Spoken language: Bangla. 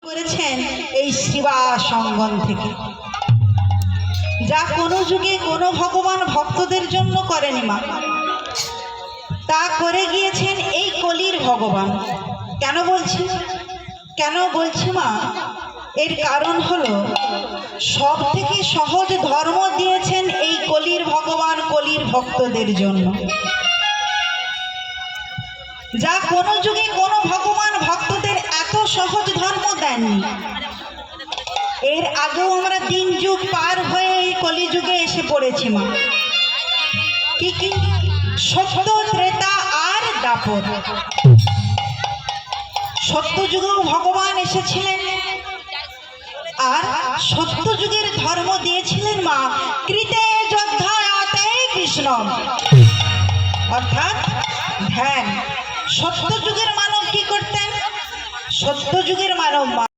করেছেন এই শিবা সঙ্গম থেকে, যা কোনো যুগে কোনো ভগবান ভক্তদের জন্য করেনি মা, তা করে গিয়েছেন এই কলির ভগবান। কেন বলছি মা, এর কারণ হলো সব থেকে সহজ ধর্ম দিয়েছেন এই কলির ভগবান কলির ভক্তদের জন্য, যা কোনো যুগে কোনো ভগবান ভক্তদের এত সহজ ধর্ম দেননি। এর আগেও আমরা দিন যুগ পার হয়ে এই কলিযুগে এসে পড়েছি মা। কি কি? সত্য, ত্রেতা আর দাপর। সত্য যুগেও ভগবান এসেছিলেন, আর সত্য যুগের ধর্ম দিয়েছিলেন মা কৃতে যোদ্ধায়াতে কৃষ্ণ, অর্থাৎ ধ্যান। সত্য যুগের মানব কি করতেন? সত্য যুগের মানব